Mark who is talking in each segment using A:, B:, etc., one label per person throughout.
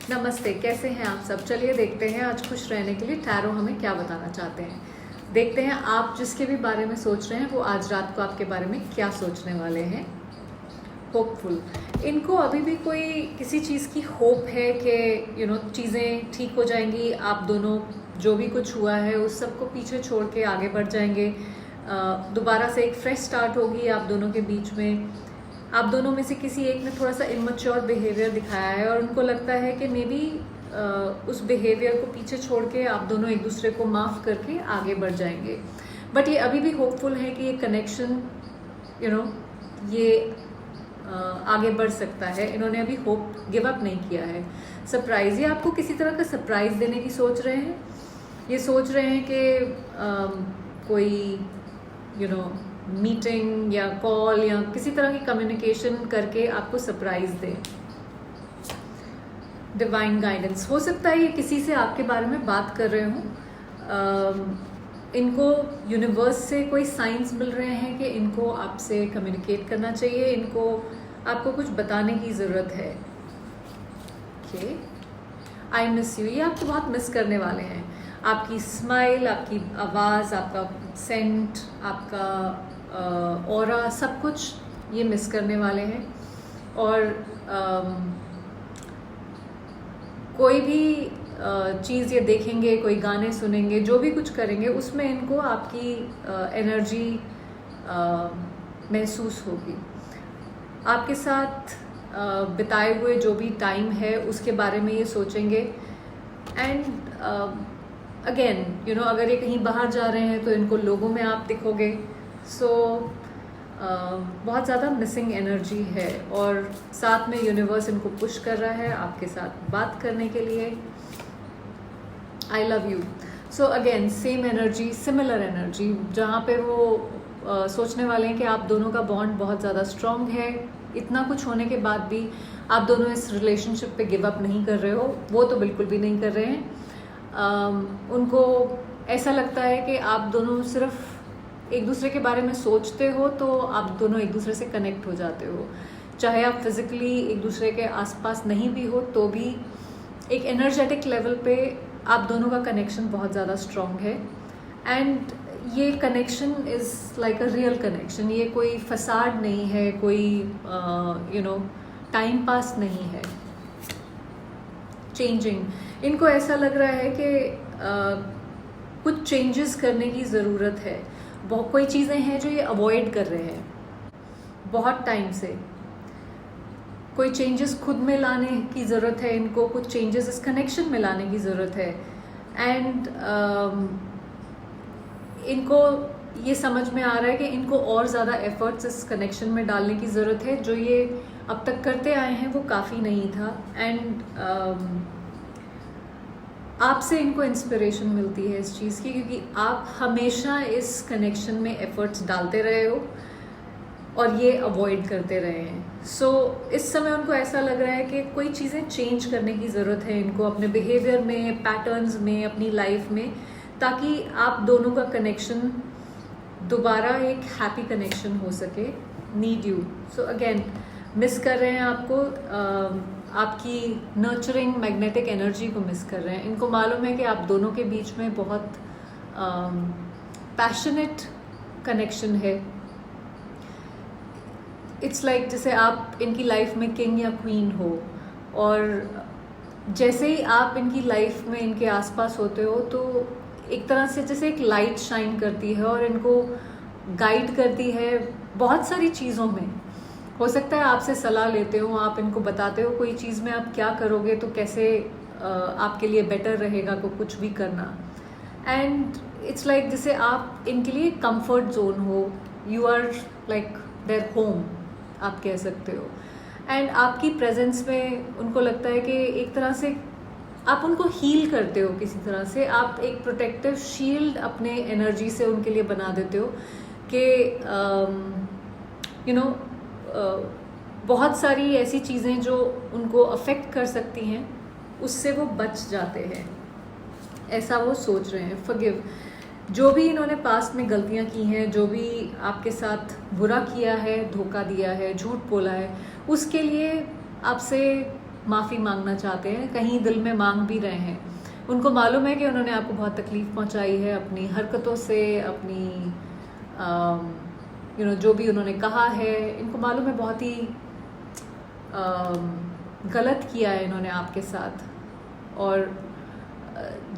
A: नमस्ते, कैसे हैं आप सब। चलिए देखते हैं आज खुश रहने के लिए टैरो हमें क्या बताना चाहते हैं। देखते हैं आप जिसके भी बारे में सोच रहे हैं वो आज रात को आपके बारे में क्या सोचने वाले हैं। होपफुल, इनको अभी भी कोई किसी चीज़ की होप है कि चीज़ें ठीक हो जाएंगी। आप दोनों जो भी कुछ हुआ है उस सबको पीछे छोड़ के आगे बढ़ जाएंगे। दोबारा से एक फ्रेश स्टार्ट होगी आप दोनों के बीच में। आप दोनों में से किसी एक ने थोड़ा सा इमैच्योर बिहेवियर दिखाया है और उनको लगता है कि मे बी उस बिहेवियर को पीछे छोड़ के आप दोनों एक दूसरे को माफ़ करके आगे बढ़ जाएंगे। बट ये अभी भी होपफुल है कि ये कनेक्शन ये आगे बढ़ सकता है। इन्होंने अभी होप गिव अप नहीं किया है। सरप्राइज, ये आपको किसी तरह का सरप्राइज देने की सोच रहे हैं। ये सोच रहे हैं कि कोई मीटिंग या कॉल या किसी तरह की कम्युनिकेशन करके आपको सरप्राइज दे। डिवाइन गाइडेंस, हो सकता है ये किसी से आपके बारे में बात कर रहे हों। इनको यूनिवर्स से कोई साइंस मिल रहे हैं कि इनको आपसे कम्युनिकेट करना चाहिए, इनको आपको कुछ बताने की ज़रूरत है। ओके, आई मिस यू, ये आपको बहुत मिस करने वाले हैं। आपकी स्माइल, आपकी आवाज़, आपका सेंट, आपका ऑरा, सब कुछ ये मिस करने वाले हैं। और कोई भी चीज़ ये देखेंगे, कोई गाने सुनेंगे, जो भी कुछ करेंगे उसमें इनको आपकी एनर्जी महसूस होगी। आपके साथ बिताए हुए जो भी टाइम है उसके बारे में ये सोचेंगे। एंड अगेन अगर ये कहीं बाहर जा रहे हैं तो इनको लोगों में आप दिखोगे। सो बहुत ज़्यादा मिसिंग एनर्जी है और साथ में यूनिवर्स इनको पुश कर रहा है आपके साथ बात करने के लिए। I love you. So again same energy, similar energy, जहाँ पे वो सोचने वाले हैं कि आप दोनों का बॉन्ड बहुत ज़्यादा स्ट्रॉन्ग है। इतना कुछ होने के बाद भी आप दोनों इस रिलेशनशिप पे गिव अप नहीं कर रहे हो, वो तो बिल्कुल भी नहीं कर रहे हैं। उनको ऐसा लगता है कि आप दोनों सिर्फ एक दूसरे के बारे में सोचते हो तो आप दोनों एक दूसरे से कनेक्ट हो जाते हो। चाहे आप फिज़िकली एक दूसरे के आसपास नहीं भी हो तो भी एक एनर्जेटिक लेवल पे आप दोनों का कनेक्शन बहुत ज़्यादा स्ट्रॉन्ग है। एंड ये connection is like a real connection. ये कोई फसाड नहीं है, कोई टाइम पास नहीं है। चेंजिंग, इनको ऐसा लग रहा है कि कुछ चेंजेस करने की ज़रूरत है। बहुत कोई चीज़ें हैं जो ये अवॉइड कर रहे हैं बहुत टाइम से। कोई चेंजेस खुद में लाने की ज़रूरत है इनको, कुछ चेंजेस इस कनेक्शन में लाने की ज़रूरत है। एंड इनको ये समझ में आ रहा है कि इनको और ज़्यादा एफर्ट्स इस कनेक्शन में डालने की ज़रूरत है। जो ये अब तक करते आए हैं वो काफ़ी नहीं था। एंड आपसे इनको इंस्पिरेशन मिलती है इस चीज़ की, क्योंकि आप हमेशा इस कनेक्शन में एफर्ट्स डालते रहे हो और ये अवॉइड करते रहे हैं। सो इस समय उनको ऐसा लग रहा है कि कोई चीज़ें चेंज करने की ज़रूरत है इनको, अपने बिहेवियर में, पैटर्न्स में, अपनी लाइफ में, ताकि आप दोनों का कनेक्शन दोबारा एक हैप्पी कनेक्शन हो सके। Need you. So again miss कर रहे हैं आपको, आपकी नर्चरिंग मैग्नेटिक एनर्जी को मिस कर रहे हैं। इनको मालूम है कि आप दोनों के बीच में बहुत पैशनेट कनेक्शन है। इट्स लाइक जैसे आप इनकी लाइफ में किंग या क्वीन हो, और जैसे ही आप इनकी लाइफ में इनके आसपास होते हो तो एक तरह से जैसे एक लाइट शाइन करती है और इनको गाइड करती है बहुत सारी चीज़ों में। हो सकता है आपसे सलाह लेते हो, आप इनको बताते हो कोई चीज़ में आप क्या करोगे तो कैसे आपके लिए बेटर रहेगा को कुछ भी करना। एंड इट्स लाइक जैसे आप इनके लिए कंफर्ट जोन हो, you are like their home, आप कह सकते हो। एंड आपकी प्रेजेंस में उनको लगता है कि एक तरह से आप उनको हील करते हो किसी तरह से। आप एक प्रोटेक्टिव शील्ड अपने एनर्जी से उनके लिए बना देते हो कि बहुत सारी ऐसी चीज़ें जो उनको अफेक्ट कर सकती हैं उससे वो बच जाते हैं, ऐसा वो सोच रहे हैं। फॉरगिव, जो भी इन्होंने पास्ट में गलतियां की हैं, जो भी आपके साथ बुरा किया है, धोखा दिया है, झूठ बोला है, उसके लिए आपसे माफ़ी मांगना चाहते हैं, कहीं दिल में मांग भी रहे हैं। उनको मालूम है कि उन्होंने आपको बहुत तकलीफ़ पहुंचाई है अपनी हरकतों से, अपनी जो भी उन्होंने कहा है, इनको मालूम है बहुत ही गलत किया है इन्होंने आपके साथ। और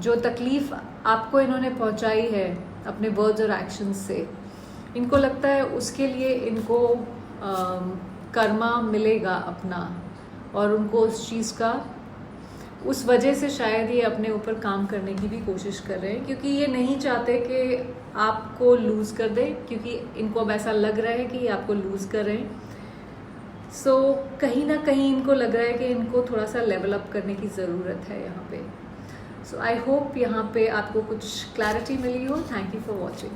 A: जो तकलीफ़ आपको इन्होंने पहुंचाई है अपने वर्ड्स और एक्शंस से, इनको लगता है उसके लिए इनको कर्मा मिलेगा अपना, और उनको उस चीज़ का, उस वजह से शायद ये अपने ऊपर काम करने की भी कोशिश कर रहे हैं, क्योंकि ये नहीं चाहते कि आपको लूज़ कर दे, क्योंकि इनको अब ऐसा लग रहा है कि ये आपको लूज़ कर रहे हैं। सो कहीं ना कहीं इनको लग रहा है कि इनको थोड़ा सा लेवल अप करने की ज़रूरत है यहाँ पे। सो आई होप यहाँ पे आपको कुछ क्लैरिटी मिली हो। Thank you for watching.